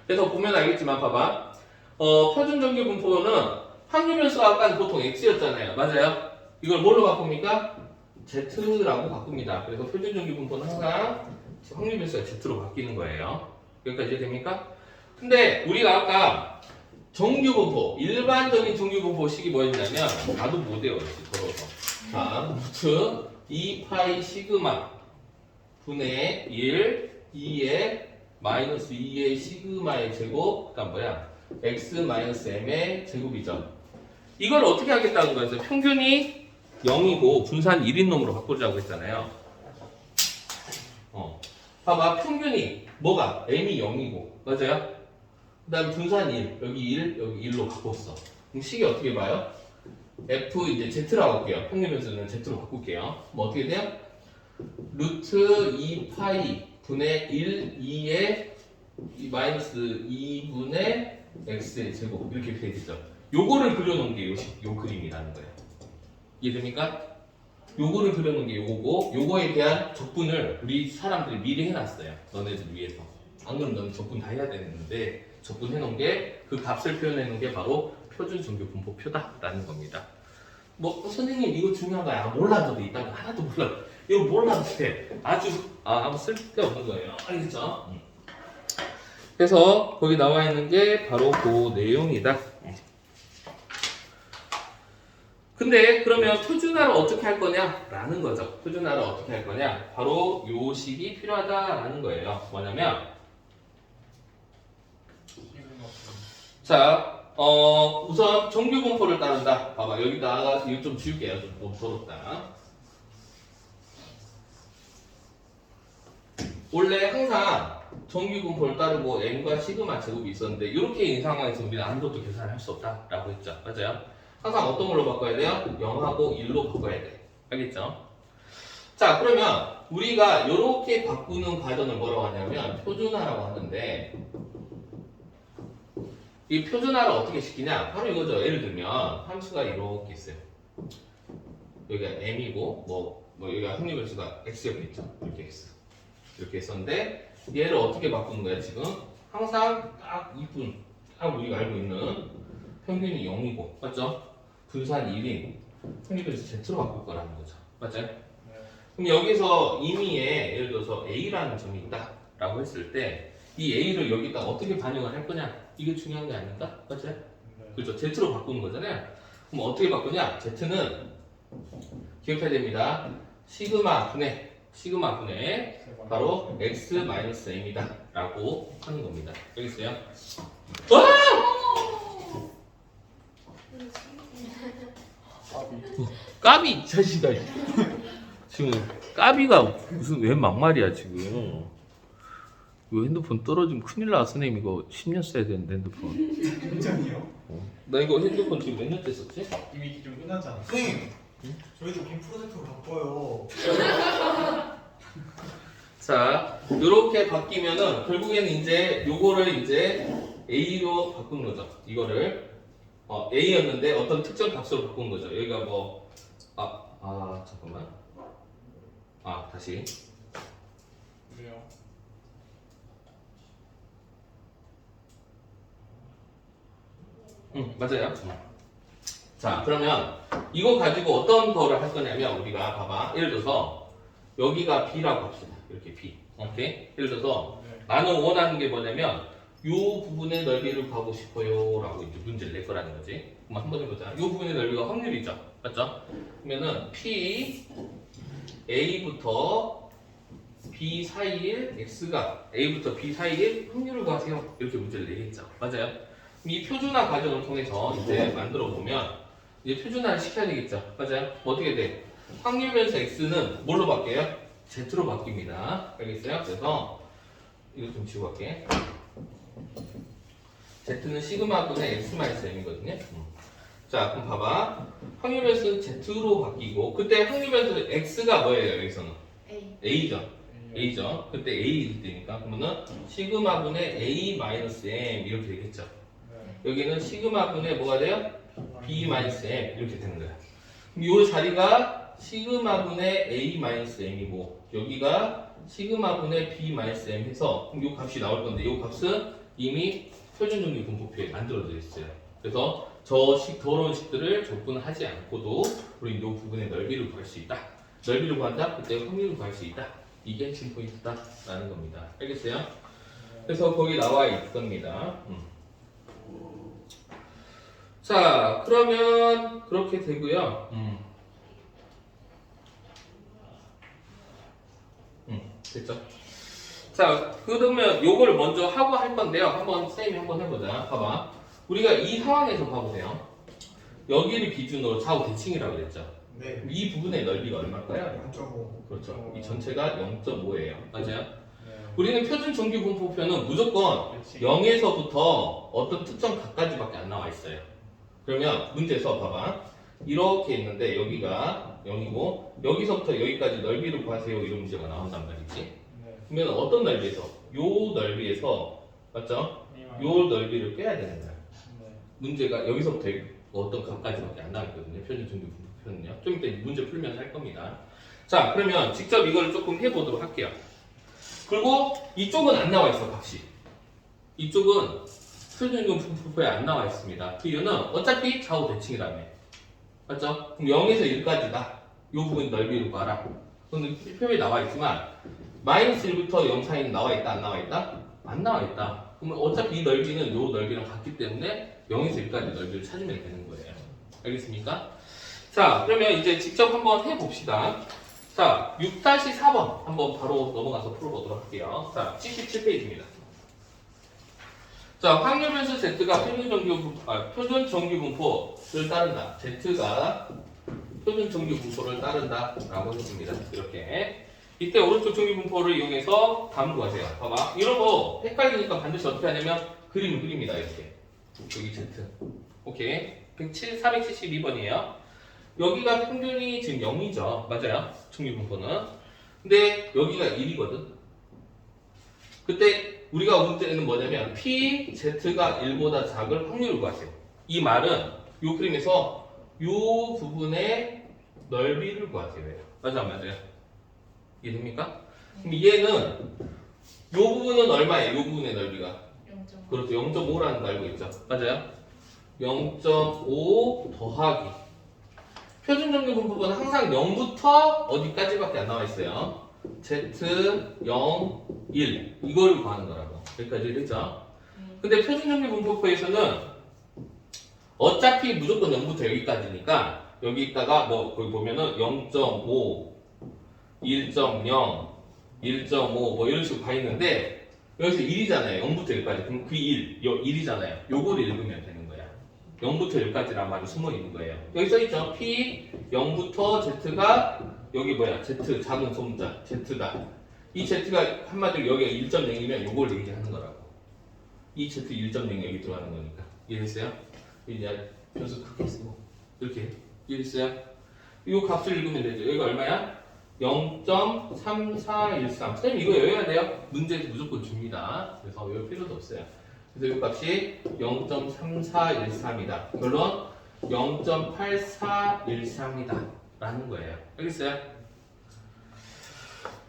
그래서 보면 알겠지만 봐봐. 표준 정규 분포는 확률 변수가 아까는 보통 x였잖아요. 맞아요? 이걸 뭘로 바꿉니까? z라고 바꿉니다. 그래서 표준 정규 분포는 항상 확률 변수가 z로 바뀌는 거예요. 여기까지 이해됩니까? 근데 우리가 아까 정규 분포, 일반적인 정규 분포식이 뭐였냐면 나도 못 외웠지, 더러워서. 자, 루트 2파이 시그마 분의 1, 2의 마이너스 2의 시그마의 제곱, 그다음 뭐야? x 마이너스 m의 제곱이죠. 이걸 어떻게 하겠다는 거였어요? 평균이 0이고 분산 1인 놈으로 바꾸자고 했잖아요. 봐봐, 평균이 뭐가? m이 0이고, 맞아요? 그 다음 분산 1, 여기 1, 여기 1로 바꿨어. 그럼 식이 어떻게 봐요? f 이제 z라고 할게요. 평균 변수는 z로 바꿀게요. 뭐 어떻게 돼요? 루트 2파이 분의 1, 2의 마이너스 2분의 x의 제곱 이렇게 되겠죠. 요거를 그려놓은 게 요 그림이라는 거예요. 이해됩니까? 요거를 그려놓은 게 요거고 요거에 대한 적분을 우리 사람들이 미리 해놨어요. 너네들 위해서. 안 그러면 너는 적분 다 해야 되는데 적분해놓은 게 그 값을 표현해놓은 게 바로 표준 정규 분포표다라는 겁니다. 뭐 선생님 이거 중요한 거야. 몰라도 돼. 있다면 하나도 몰라. 이거 몰라도 돼. 아무 쓸데없는 거예요. 알겠죠? 그래서 거기 나와 있는 게 바로 그 내용이다. 근데 그러면 표준화를 어떻게 할 거냐라는 거죠. 표준화를 어떻게 할 거냐? 바로 요 식이 필요하다라는 거예요. 뭐냐면 자, 우선 정규 분포를 따른다. 봐봐, 여기다가 이거 좀 지울게요. 좀 너무 더럽다. 원래 항상 정규 분포를 따르고 n과 시그마 제곱이 있었는데 이렇게 이 상황에서 우리는 아무것도 계산을 할 수 없다라고 했죠. 맞아요? 항상 어떤 걸로 바꿔야 돼요? 0하고 1로 바꿔야 돼. 알겠죠? 자, 그러면 우리가 이렇게 바꾸는 과정을 뭐라고 하냐면 표준화라고 하는데 이 표준화를 어떻게 시키냐? 바로 이거죠. 예를 들면 함수가 이렇게 있어요. 여기가 m이고 여기가 확률 변수가 x였겠죠. 이렇게 x 이렇게 했었는데 얘를 어떻게 바꾸는 거야 지금? 항상 딱 우리가 알고 있는 평균이 0이고 맞죠? 분산 1인 확률 변수 z로 바꿀 거라는 거죠. 맞죠? 그럼 여기서 임의에 예를 들어서 a라는 점이 있다 라고 했을 때 이 a를 여기다 어떻게 반영을 할 거냐? 이게 중요한 게 아닌가? 맞죠? 그렇죠. z로 바꾸는 거잖아요. 그럼 어떻게 바꾸냐? Z는 기억해야 됩니다. 시그마 분의 바로 x-m이다 라고 하는 겁니다. 알겠어요? 와! 까비 이 자식아. 지금 까비가 무슨 왜 막말이야 지금. 이거 핸드폰 떨어지면 큰일 나. 선생님 이거 10년 써야 되는데 핸드폰. 굉장히요? 나 이거 핸드폰 지금 몇 년째 썼지? 이미 좀 끝났잖아. 선생님, 저희도 빔 프로젝트로 바꿔요. 자, 이렇게 바뀌면은 결국에는 이제 요거를 이제 A로 바꾼 거죠. 이거를 A였는데 어떤 특정 값으로 바꾼 거죠. 여기가 뭐 잠깐만. 다시. 그래요. 맞아요. 자, 그러면 이거 가지고 어떤 거를 할 거냐면 우리가 봐봐. 예를 들어서 여기가 B라고 합시다. 이렇게 B. 오케이? 예를 들어서 나는 원하는 게 뭐냐면 이 부분의 넓이를 구하고 싶어요 라고 이제 문제를 낼 거라는 거지. 그럼 한번 해보자. 이 부분의 넓이가 확률이죠. 맞죠? 그러면은 P A부터 B 사이일 X가 A부터 B 사이일 확률을 구하세요. 이렇게 문제를 내겠죠. 맞아요? 이 표준화 과정을 통해서 이제 만들어 보면 이제 표준화를 시켜야 되겠죠. 맞아요? 어떻게 돼? 확률 변수 X는 뭘로 바뀌어요? Z로 바뀝니다. 알겠어요? 그래서 이거 좀 지우고 갈게. Z는 시그마분의 X-M이거든요. 자, 그럼 봐봐. 확률 변수는 Z로 바뀌고 그때 확률 변수 X가 뭐예요? 여기서는? A죠. A죠. 그때 A일 때니까 그러면은 시그마분의 A-M 이렇게 되겠죠. 여기는 시그마분의 뭐가 돼요? B-M 이렇게 되는 거야. 그럼 이 자리가 시그마분의 A-M이고 여기가 시그마분의 B-M 해서 이 값이 나올 건데 이 값은 이미 표준정리 분포표에 만들어져 있어요. 그래서 저 더러운 식들을 적분하지 않고도 우리 이 부분의 넓이를 구할 수 있다. 넓이를 구한다? 그때 확률을 구할 수 있다. 이게 핵심 포인트다라는 겁니다. 알겠어요? 그래서 거기 나와 있습니다. 자, 그러면 그렇게 되고요. 됐죠? 자, 그러면 요거를 먼저 하고 할 건데요. 한번 쌤이 한번 해보자. 봐봐. 우리가 이 상황에서 봐보세요. 여기를 기준으로 좌우 대칭이라고 그랬죠. 네. 이 부분의 넓이가 얼마일까요? 0.5. 그렇죠. 이 전체가 0.5예요. 맞아요? 네. 우리는 표준 정규 분포표는 무조건 0에서부터 어떤 특정 값까지밖에 안 나와 있어요. 그러면 문제에서 봐봐. 이렇게 있는데 여기가 0이고 여기서부터 여기까지 넓이를 구하세요. 이런 문제가 나온단 말이지. 네. 그러면 어떤 넓이에서? 요 넓이에서 맞죠? 요 넓이를 빼야 되는 거야. 네. 문제가 여기서부터 어떤 값까지밖에 안 나왔거든요. 표준 정규 분포표는요. 좀 이따 문제 풀면 할 겁니다. 자, 그러면 직접 이걸 조금 해보도록 할게요. 그리고 이쪽은 안 나와 있어, 값이. 이쪽은 표준 정규 분포표에 안 나와 있습니다. 그 이유는 어차피 좌우 대칭이라며. 맞죠? 그럼 0에서 1까지다. 이 부분 넓이를 구하라. 그건 표에 나와 있지만 마이너스 1부터 0 사이는 나와 있다, 안 나와 있다? 안 나와 있다. 그러면 어차피 이 넓이는 이 넓이랑 같기 때문에 0에서 1까지 넓이를 찾으면 되는 거예요. 알겠습니까? 자, 그러면 이제 직접 한번 해봅시다. 자, 6-4번 한번 바로 넘어가서 풀어보도록 할게요. 자, 77페이지입니다. 자, 확률 변수 Z가 표준 정규 분포를 따른다. Z가 표준 정규 분포를 따른다 라고 했습니다. 이렇게. 이때 오른쪽 정규 분포를 이용해서 답을 구하세요. 봐봐. 이런 거 헷갈리니까 반드시 어떻게 하냐면 그림을 그립니다. 이렇게. 여기 Z. 오케이. 472번이에요. 여기가 평균이 지금 0이죠. 맞아요. 정규 분포는. 근데 여기가 1이거든. 그때 우리가 문제는 뭐냐면 P, Z가 1보다 작을 확률을 구하세요. 이 말은 이 그림에서 이 부분의 넓이를 구하세요. 맞아, 맞아요. 이해됩니까? 그럼 얘는 이 부분은 얼마예요? 이 부분의 넓이가? 0.5. 그렇죠. 0.5라는 거 알고 있죠? 맞아요? 0.5 더하기. 표준 정규 분포는 항상 0부터 어디까지밖에 안 나와 있어요. Z, 0, 1 이거를 구하는 거라고. 여기까지 됐죠? 근데 표준 정규 분포표에서는 어차피 무조건 0부터 여기까지니까 여기다가 뭐 거기 보면은 0.5, 1.0, 1.5 뭐 이런 식으로 가 있는데 여기서 1이잖아요. 0부터 여기까지. 그럼 그 1이잖아요. 요거를 읽으면 되는 거야. 0부터 여기까지란 말이 숨어 있는 거예요. 여기 써 있죠. P 0부터 Z가 여기 뭐야? Z 작은 소문자 Z다. 이 Z가 한마디로 여기가 1.0이면 요걸 얘기하는 거라고. 이 Z 1.0이 여기 들어가는 거니까. 이해했어요? 이제 변수 크게 쓰고 이렇게 이해했어요? 이 값을 읽으면 되죠. 여기가 얼마야? 0.3413. 선생님 이거 외워야 돼요. 문제에서 무조건 줍니다. 그래서 외울 필요도 없어요. 그래서 이 값이 0.3413이다. 결론 0.8413이다. 라는 거예요. 알겠어요?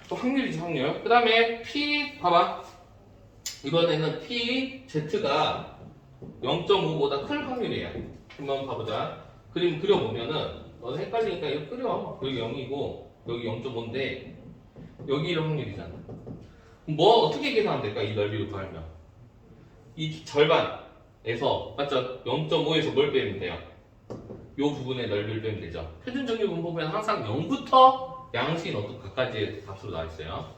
또 확률이지 확률. 그 다음에 P 봐봐. 이번에는 P Z가 0.5보다 클 확률이에요. 한번 봐보자. 그림 그려보면은 너는 헷갈리니까 이거 그려. 여기 0이고 여기 0.5인데 여기 이런 확률이잖아. 뭐 어떻게 계산하면 될까? 이 넓이를 구하면 이 절반에서 맞죠? 0.5에서 뭘 빼면 돼요? 요 부분의 넓이를 빼면 되죠. 표준 정리 분포는 항상 0부터 양수인 어떤 각가지의 값으로 나와 있어요.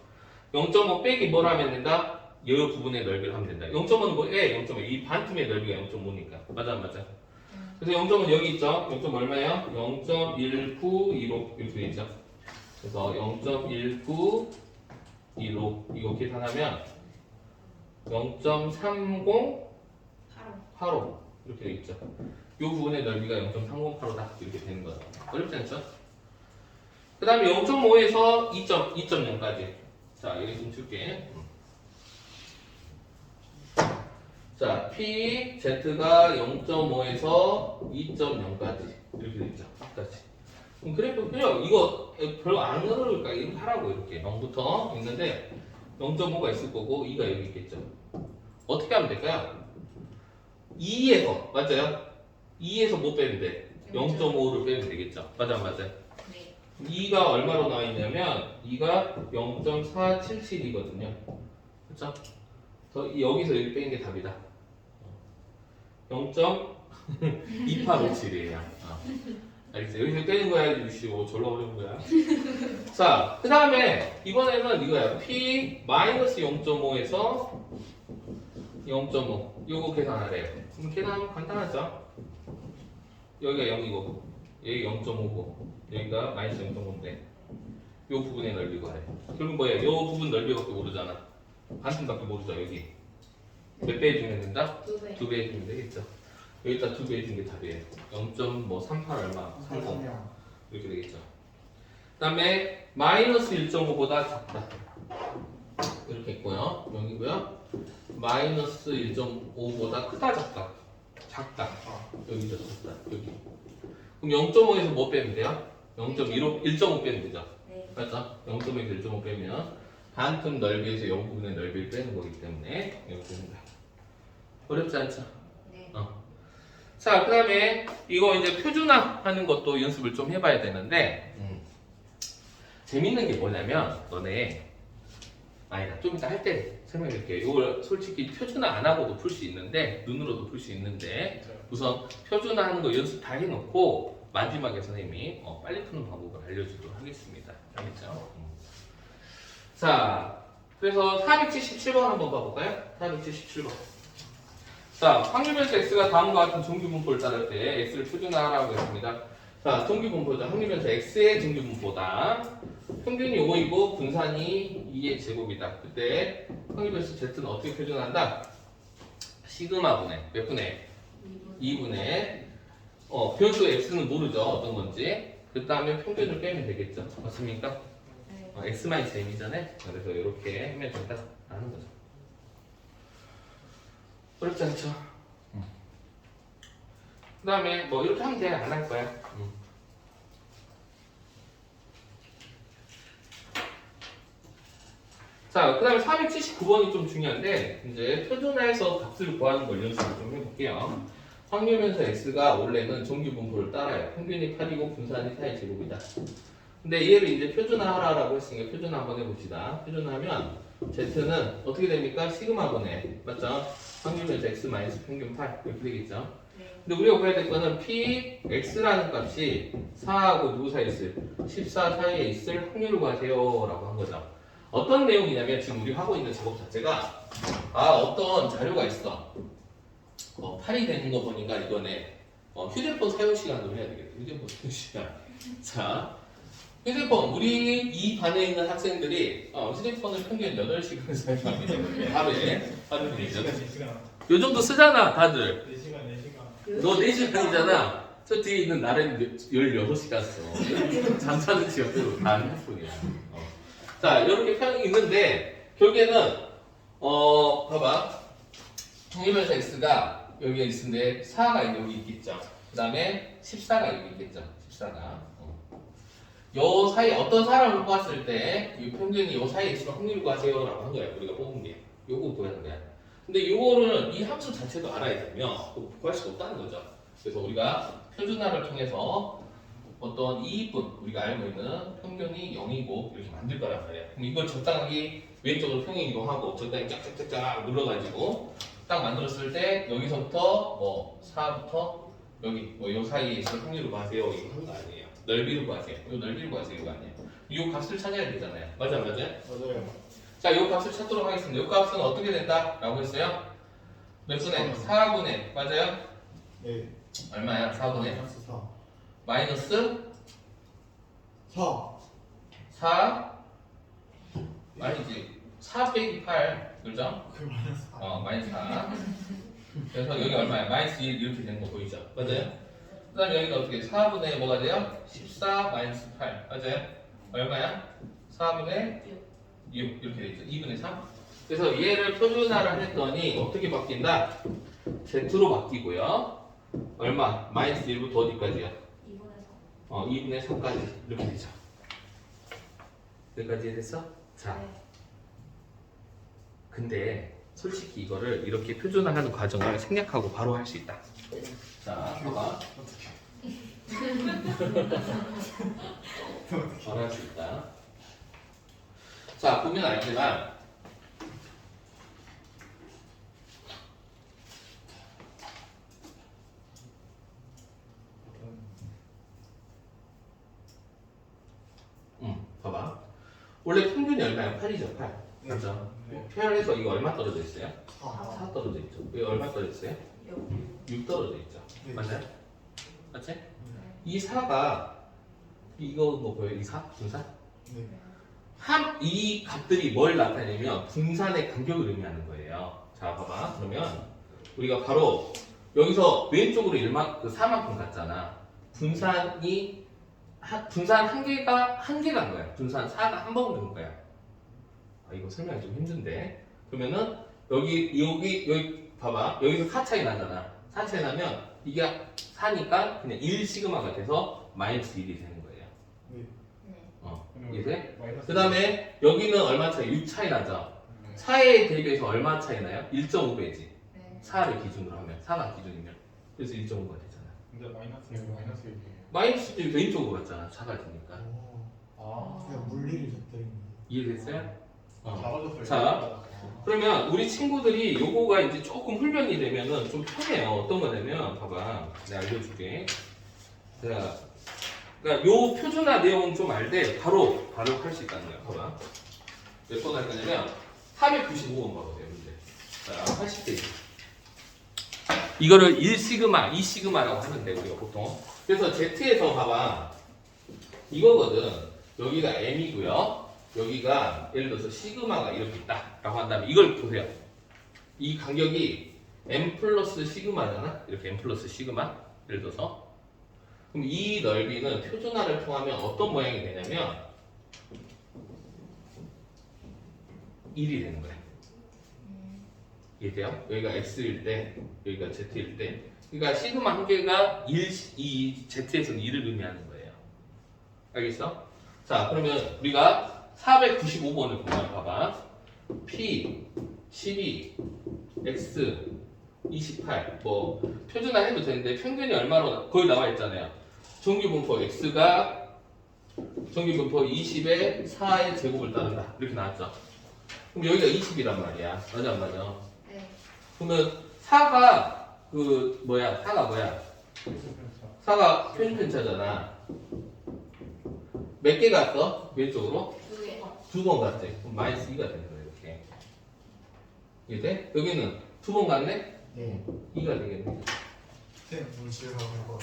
0.5 빼기 뭘 하면 된다? 이 부분의 넓이를 하면 된다. 0.5는 뭐에? 0.5. 이 반틈의 넓이가 0.5니까. 맞아, 맞아. 그래서 0.5는 여기 있죠? 0.5 얼마예요? 0.1925 이렇게 돼 있죠. 그래서 0.1925 이거 계산하면 0.3085 이렇게 돼 있죠. 이 부분의 넓이가 0.3085다 이렇게 되는 거예요. 어렵지 않죠? 그 다음에 0.5에서 2.0까지. 자, 여기 좀 줄게. 자, P, Z가 0.5에서 2.0까지 이렇게 되죠. 끝까지. 그럼 그래프 그냥 이거 별로 안 어려울까? 이렇게 하라고 이렇게 0부터 있는데 0.5가 있을 거고 2가 여기 있겠죠. 어떻게 하면 될까요? 2에서 맞아요? 2에서 뭐 빼면 돼? 0.5를 빼면 되겠죠. 맞아요. 네. 2가 얼마로 나와 있냐면 2가 0.477이거든요. 그렇죠? 여기서 여기 빼는 게 답이다. 0.2857이에요. 알겠어요? 여기서 빼는 거야, 유시오. 졸라 어려운 거야. 자, 그 다음에 이번에는 이거야. P 0.5에서 0.5. 요거 계산하래요. 그럼 계산하면 간단하죠? 여기가 0이고, 여기 0.5고, 여기가 마이너스 0.5인데, 요 부분의 넓이 구하래. 그럼 뭐야? 요 부분 넓이밖에 모르잖아. 반틈밖에 모르죠, 여기. 몇 배 해주면 된다? 2배. 2배 해주면 되겠죠. 여기다 2배 해준 게 답이에요. 0.38 얼마? 30 이렇게 되겠죠. 그 다음에 마이너스 1.5보다 작다. 이렇게 있고요. 여기고요. 마이너스 1.5보다 크다 작다. 작다. 여기죠. 작다. 여기. 그럼 0.5에서 뭐 빼면 돼요? 0.15, 1.5 빼면 되죠. 네. 맞죠? 0.5에서 1.5 빼면 반틈 넓이에서 요 부분의 넓이를 빼는 거기 때문에 이렇게 되는 거야. 어렵지 않죠? 네. 자, 그 다음에 이거 이제 표준화하는 것도 연습을 좀 해봐야 되는데 재밌는 게 뭐냐면 너네 아니다 좀 이따 할 때 설명드릴게요. 이걸 솔직히 표준화 안 하고도 풀 수 있는데 눈으로도 풀 수 있는데 우선 표준화하는 거 연습 다 해놓고 마지막에 선생님이 빨리 푸는 방법을 알려주도록 하겠습니다. 알겠죠? 자, 그래서 477번 한번 봐볼까요? 477번. 자, 확률변수 x가 다음과 같은 정규분포를 따를 때 x를 표준화하라고 했습니다. 자, 정규분포죠. 확률변수 x의 정규분포다. 평균이 5이고 분산이 2의 제곱이다. 그때 확률변수 z는 어떻게 표준화한다? 시그마분의 몇 분의? 2분의 변수 x는 모르죠. 어떤 건지. 그 다음에 평균을 빼면 되겠죠. 맞습니까? 네. x만 m이잖아요. 그래서 이렇게 하면 된다라는 거죠. 어렵지 않죠? 그 다음에 뭐 이렇게 하면 돼. 안 할 거야. 자, 그 다음에 479번이 좀 중요한데 이제 표준화해서 값을 구하는 걸 연습을 좀 해볼게요. 확률변수 x가 원래는 정규분포를 따라요. 평균이 8이고 분산이 4의 제곱이다. 근데 얘를 이제 표준화하라고 했으니까 표준화 한번 해봅시다. 표준화하면 z는 어떻게 됩니까? 시그마분의 맞죠? 확률변수 x 마이너스 평균 8 이렇게 되겠죠. 네. 근데 우리가 구해야 될 거는 px라는 값이 4하고 누구 사이에 있을 14 사이에 있을 확률을 구하세요 라고 한 거죠. 어떤 내용이냐면 지금 우리 하고 있는 작업 자체가 어떤 자료가 있어. 8이 되는 거 보니까 이거네. 휴대폰 사용 시간으로 해야 되겠다. 휴대폰 사용 시간. 자, 휴대폰 우리 이 반에 있는 학생들이 휴대폰을 평균 8시간 사용하게 되거든요. 하루에 4시간. 요 정도 쓰잖아 다들. 4시간, 4시간. 너 4시간이잖아. 저 뒤에 있는 나는 16시간 써. 잠자는 지역으로 다 핸드폰이야. 자, 이렇게 표현이 있는데 결국에는 봐봐. 정리변사 x가 여기에 있는데 4가 여기 있겠죠. 그 다음에 14가 여기 있겠죠. 14가. 요 사이 어떤 사람을 뽑았을 때 이 평균이 요 사이에 있으면 확률을 구하세요라고 한 거야. 우리가 뽑은 게. 요거 구하는 거야. 근데 요거는 이 함수 자체도 알아야 되면 구할 수가 없다는 거죠. 그래서 우리가 표준화를 통해서 어떤 이익분 우리가 알고 있는 평균이 0이고 이렇게 만들 거란 말이야. 그럼 이걸 적당하게 왼쪽으로 평행 이동하고 적당히 쫙쫙쫙쫙 눌러가지고 딱 만들었을 때 여기서부터 4부터 여기 요 사이에 있을 확률을 구하세요 이거 한 거 아니에요. 넓이를 구하세요. 요 넓이를 구하세요 이거 아니에요. 요 값을 찾아야 되잖아요. 맞아요. 맞아요. 자, 요 값을 찾도록 하겠습니다. 요 값은 어떻게 된다? 라고 했어요? 몇 분의? 4분의. 맞아요? 네. 얼마야? 4분의? 마이너스 4. 마이너스 4. 4 아니지 4 빼기 8 그죠? 그 마이너스 4. 마이너스 4 그래서 여기 얼마야? 마이너스 1 이렇게 되는 거 보이죠? 맞아요? 그 다음에 여기는 어떻게 4분의 뭐가 돼요? 14 마이너스 8 맞아요? 얼마야? 4분의 6 이렇게 되죠 2분의 3 그래서 얘를 표준화를 했더니 어떻게 바뀐다? Z로 바뀌고요 얼마? 마이너스 1부터 어디까지요? 2분의 3까지 이렇게 되죠. 여기까지 됐어? 자, 네. 근데 솔직히 이거를 이렇게 표준화하는 과정을 생략하고 바로 할 수 있다. 자, 봐봐. 바로 할 수 있다. 자, 보면 알지만 봐봐. 원래 평균이 얼마야? 8이죠, 8. 맞죠? 네. 표현해서 이거 얼마 떨어져 있어요? 4. 4 떨어져 있죠. 왜 얼마 떨어져 있어요? 6 떨어져 있죠. 네. 맞아요? 맞지? 이 4가 이거 뭐 보여요? 이 4? 분산? 네. 이 값들이 뭘 나타내냐면 분산의 간격을 의미하는 거예요. 자, 봐봐. 그러면 우리가 바로 여기서 왼쪽으로 4만큼 갔잖아. 분산 한 개가 간 거야. 분산 4가 한 번 간 거야. 이거 설명이 좀 힘든데. 그러면은 여기 봐봐. 여기서 4 차이 나잖아. 4 차이 나면 이게 4니까 그냥 1 시그마가 돼서 마이너스 1이 되는 거예요. 이해돼? 그 다음에 여기는 얼마 차이? 6 차이 나죠? 4에 대비해서 얼마 차이 나요? 1.5배지. 4를 기준으로 하면 4가 기준이면 그래서 1.5가 되잖아. 근데 마이너스 1이에요. 마이너스 이 왼쪽으로 갔잖아. 4가 되니까. 그냥 물리를 줬더니. 이해됐어요? 잡아줬어요. 자, 그러면 우리 친구들이 요거가 이제 조금 훈련이 되면은 좀 편해요. 어떤 거냐면 봐봐. 내가 알려줄게. 자, 그러니까 요 표준화 내용 좀 알되 바로 할 수 있다는 거야. 봐봐. 몇 번 할 거냐면 495번 봐보세요. 문제. 자, 80페이지. 이거를 1시그마, 2시그마라고 하는데 우리가 보통. 그래서 Z에서 봐봐. 이거거든. 여기가 M이고요. 여기가 예를 들어서 시그마가 이렇게 있다라고 한다면 이걸 보세요. 이 간격이 M 플러스 시그마잖아. 이렇게 M 플러스 시그마. 예를 들어서. 그럼 이 넓이는 표준화를 통하면 어떤 모양이 되냐면 1이 되는 거야. 이해돼요? 여기가 X일 때, 여기가 Z일 때. 그러니까 시그마 한 개가 이 Z에서는 1을 의미하는 거예요. 알겠어? 자, 그러면 우리가 495번을 보면 봐봐. P, 12, X, 28. 뭐 표준화 해도 되는데 평균이 얼마로 거의 나와 있잖아요. 정규분포 X가 정규분포 20에 4의 제곱을 따른다. 이렇게 나왔죠. 그럼 여기가 20이란 말이야. 맞아 안 맞아? 네. 그러면 4가 그 뭐야? 4가 뭐야? 4가 표준편차잖아. 몇 개 갔어? 왼쪽으로? 2개. 2번 갔지. 그럼 마이너스 2가 되는 거야 이렇게. 이게 돼? 여기는 2번 갔네? 네. 2가 되겠네. 쌤 오늘 집에 가면 될것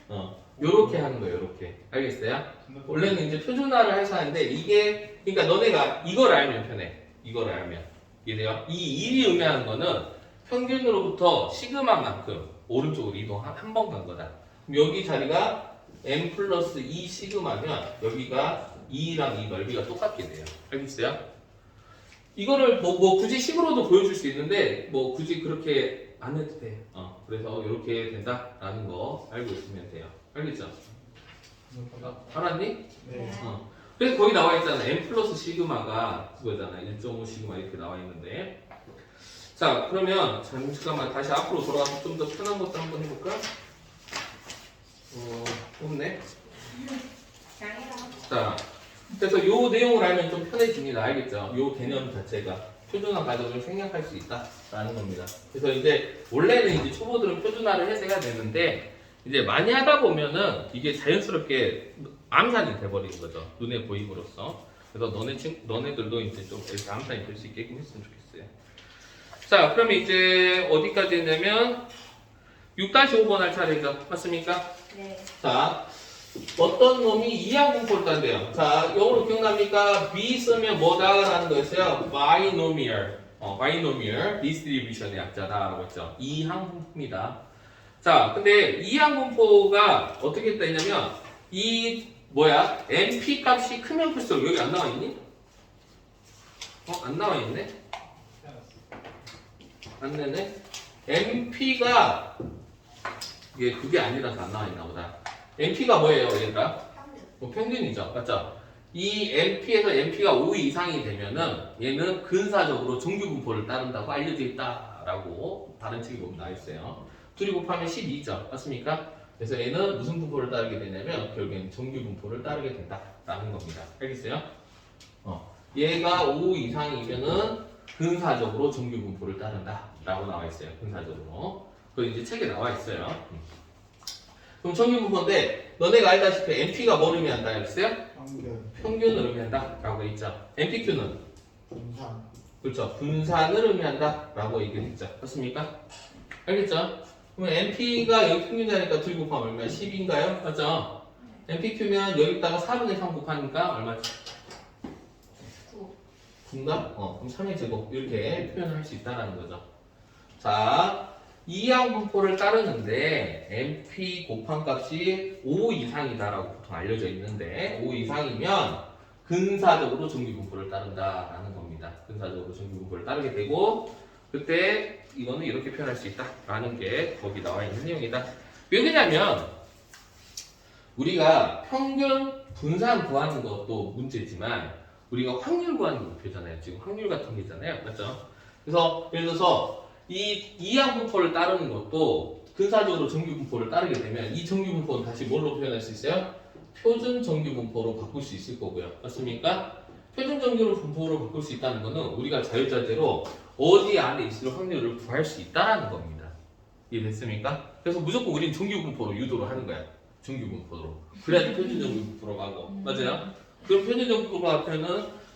같아. 요렇게 하는 거예요, 요렇게. 알겠어요? 원래는 이제 표준화를 해서 하는데 이게 그러니까 너네가 이걸 알면 편해. 이걸 알면. 이해돼요? 이 1이 의미하는 거는 평균으로부터 시그마만큼 오른쪽으로 이동 한 번 간 거다. 그럼 여기 자리가 m 플러스 2 시그마면 여기가 2랑 이 넓이가 똑같게 돼요. 알겠어요? 이거를 뭐 굳이 식으로도 보여줄 수 있는데 뭐 굳이 그렇게 안 해도 돼. 그래서 이렇게 된다라는 거 알고 있으면 돼요. 알겠죠? 알았니? 네. 그래서 거기 나와 있잖아. m 플러스 시그마가 그거잖아. 1.5 시그마 이렇게 나와 있는데. 자, 그러면 잠깐만 다시 앞으로 돌아가서 좀 더 편한 것도 한번 해볼까? 없네. 양이랑. 자, 그래서 요 내용을 알면 좀 편해집니다. 알겠죠? 요 개념 자체가 표준화 과정을 생략할 수 있다라는 겁니다. 그래서 이제 원래는 이제 초보들은 표준화를 해서 해야 되는데 이제 많이 하다 보면은 이게 자연스럽게 암산이 돼버리는 거죠. 눈에 보임으로써. 그래서 너네들도 이제 좀 이렇게 암산이 될 수 있게끔 했으면 좋겠어요. 자, 그러면 이제 어디까지 했냐면 6-5번 할 차례죠. 맞습니까? 네. 자, 어떤 놈이 이항분포를 딴대요. 자, 영어로 기억납니까? B 쓰면 뭐다라는 거였어요. binomial, binomial distribution의 약자다라고 했죠. 이항분포입니다. 자, 근데 이항분포가 어떻게 됐냐면 이 뭐야? NP 값이 크면 클수록 여기 안 나와 있니? 안 나와 있네? 안 되네. NP가 이게 그게 아니라서 안 나와 있나 보다. NP가 뭐예요, 얘들아? 평균이죠. 맞죠? 이 NP에서 NP가 5 이상이 되면은 얘는 근사적으로 정규분포를 따른다고 알려져 있다라고 다른 책에 보면 나와 있어요. 둘이 곱하면 12죠. 맞습니까? 그래서 얘는 무슨 분포를 따르게 되냐면 결국엔 정규분포를 따르게 된다라는 겁니다. 알겠어요? 얘가 5 이상이면은 근사적으로 정규분포를 따른다라고 나와 있어요. 근사적으로. 그거 이제 책에 나와 있어요. 그럼 정규분포인데 너네가 알다시피 NP가 뭘 의미한다 했어요? 평균을 의미한다 라고 했죠. NPQ는? 분산. 그렇죠. 분산을 의미한다 라고 얘기했죠. 맞습니까? 알겠죠? 그러면 NP가 여기 평균이니까 2 곱하면 얼마야? 10인가요? 맞죠? NPQ면 여기다가 4분의 3 곱하니까 얼마지? 9인가? 그럼 3의 제곱 이렇게 표현을 할 수 있다는 거죠. 자, 이항분포를 따르는데 NP 곱한 값이 5 이상이다라고 보통 알려져 있는데 5 이상이면 근사적으로 정규분포를 따른다라는 겁니다. 근사적으로 정규분포를 따르게 되고 그때 이거는 이렇게 표현할 수 있다라는 게 거기 나와 있는 내용이다. 왜 그러냐면 우리가 평균 분산 구하는 것도 문제지만 우리가 확률 구하는 게 목표잖아요. 지금 확률 같은 게 있잖아요. 맞죠? 그래서 예를 들어서 이 이항분포를 따르는 것도 근사적으로 정규분포를 따르게 되면 이 정규분포는 다시 뭘로 표현할 수 있어요? 표준 정규분포로 바꿀 수 있을 거고요. 맞습니까? 표준 정규분포로 바꿀 수 있다는 것은 우리가 자유자재로 어디 안에 있을 확률을 구할 수 있다는 겁니다. 이해됐습니까? 그래서 무조건 우리는 정규분포로 유도를 하는 거야. 정규분포로. 그래야지 표준 정규분포로 가고. 맞아요? 그럼 표준 정규분포로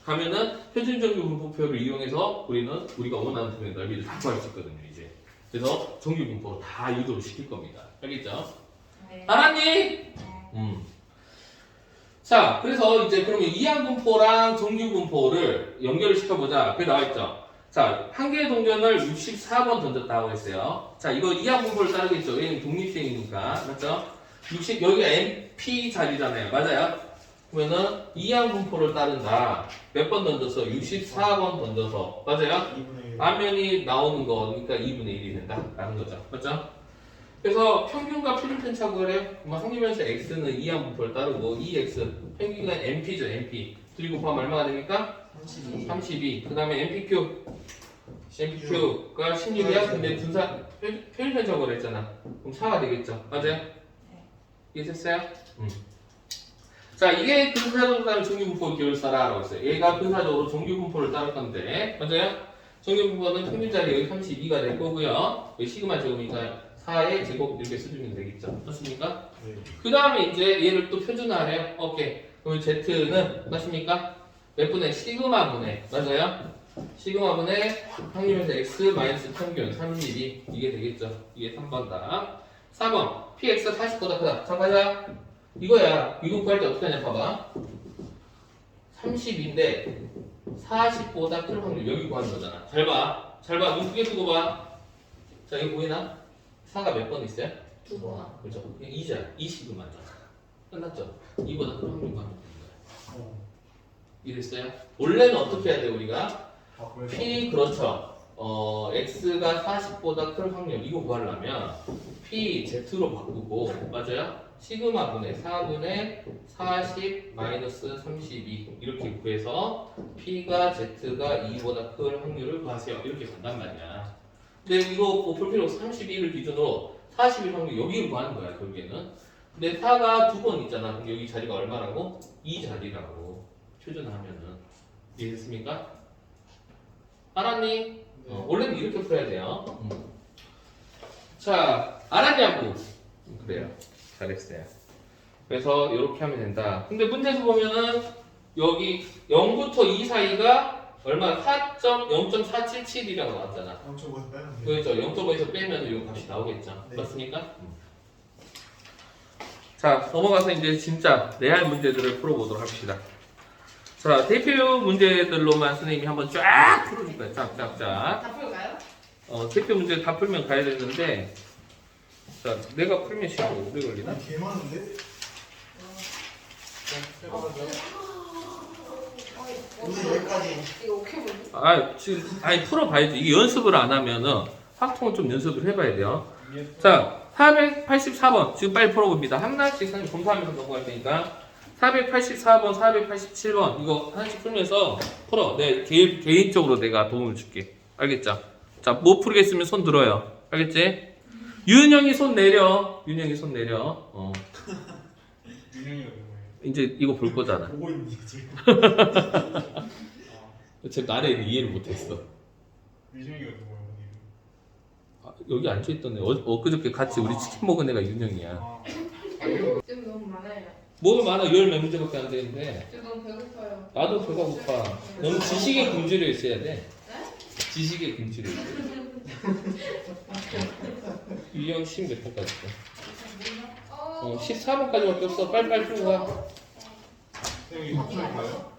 가면은 표준 정규분포표를 이용해서 우리는 우리가 원하는 부분의 넓이를 다 구할 수 있거든요, 이제. 그래서 정규분포로 다 유도를 시킬 겁니다. 알겠죠? 네. 알았니? 자, 그래서 이제 그러면 이항분포랑 정규분포를 연결을 시켜보자. 그게 나와있죠? 자, 한 개의 동전을 64번 던졌다고 했어요. 자, 이거 이항분포를 따르겠죠? 왜냐면 독립생이니까. 맞죠? 여기가 NP 자리잖아요. 맞아요? 그러면은 이항분포를 따른다. 몇 번 던져서? 64번 던져서. 맞아요? 2분의 1. 앞면이 나오는 거니까 2분의 1이 된다라는 거죠. 맞죠? 그래서 평균과 표준 편차를 해요. 그럼 확률변수 x는 이항분포를 따르고 EX 평균은 NP죠. NP. 둘이 곱하면 얼마가 됩니까? 32. 그 다음에 NPQ가 16이야. 근데 분산 표준 편차를 했잖아. 그럼 4가 되겠죠. 맞아요? 이해됐어요? 자, 이게 근사적으로 따른 정규분포 기울사라고 했어요. 얘가 근사적으로 정규분포를 따를 건데, 맞아요? 정규분포는 평균 자리 여기 32가 될 거고요. 여기 시그마 제곱이니까 4의 제곱 이렇게 써주면 되겠죠. 맞습니까? 네. 그 다음에 이제 얘를 또 표준화해요. 오케이. 그럼 Z는 맞습니까? 몇 분의 시그마 분의 맞아요? 시그마 분의 확률에서 X 마이너스 평균 32 이게 되겠죠. 이게 3번 답. 4번 PX 40보다 크다. 자 가자. 이거야. 이거 구할 때 어떻게 하냐 봐봐. 30인데 40보다 큰 확률 여기 구하는 거잖아. 잘 봐. 잘 봐. 눈 크게 뜨고 봐. 자 이거 보이나? 4가 몇 번 있어요? 2번. 그렇죠. 2자. 2 시그마잖아. 끝났죠. 2보다 큰 확률 구하면 되는 거야. 이해됐어요? 원래는 어떻게 해야 돼 우리가? 바꿔서. P 그렇죠. X가 40보다 큰 확률 이거 구하려면 PZ로 바꾸고 맞아요? 시그마 분의 4분의 40 마이너스 32 이렇게 구해서 P가 Z가 2보다 큰 확률을 구하세요. 이렇게 간단 말이야. 근데 이거 뭐 볼 필요 없어. 32를 기준으로 41 확률 여기를 구하는 거야 결국에는. 근데 4가 두 번 있잖아. 그럼 여기 자리가 얼마라고? 2자리라고 표준화하면은. 이해됐습니까? 알았니? 원래는 이렇게 풀어야 돼요. 자, 알았냐고? 그래요. 잘했어요. 그래서 이렇게 하면 된다. 근데 문제에서 보면은 여기 0부터 2 사이가 얼마? 0.477이라고 나왔잖아. 0.5에서 빼면 돼요. 그렇죠. 0.5에서 빼면 이 값이 나오겠죠. 네. 맞습니까? 자, 넘어가서 이제 진짜 레알 문제들을 풀어보도록 합시다. 자, 대표 문제들로만 선생님이 한번 쫙 풀어줄 거예요. 쫙. 다 풀까요? 대표 문제 다 풀면 가야 되는데, 자, 내가 풀면 시간 오래 걸리나? 개 많은데? 오늘 여기까지. 이거 오케이 보니? 지금, 풀어봐야지. 이게 연습을 안 하면은, 확통은 좀 연습을 해봐야 돼요. 자, 484번. 지금 빨리 풀어봅니다. 하나씩 선생님 검사하면서 넘어갈 테니까. 484번, 487번. 이거 하나씩 풀면서 풀어. 개인적으로 내가 도움을 줄게. 알겠죠? 자, 못 풀겠으면 손 들어요. 알겠지? 윤영이 손 내려. 윤영이가 누구예요? 이제 이거 볼 거잖아. 보고 있는 지금. 제 나래는 이해를 못했어. 윤영이가 누구예요? 여기 앉아있던 애. 엊그저께 같이 우리 치킨 먹은 애가 윤영이야. 아, 지금 너무 많아요. 뭐가 많아? 10몇 문제밖에 안 되는데. 지금 너무 배고파요. 나도 배가 고파. 너는 지식에 금지를 있어야 돼. 지식에 금지를 있어야 돼. 유형 10몇 번까지 있어? 14번까지밖에 없어. 빨리빨리 풀고 가. 선생님 이거 풀까요?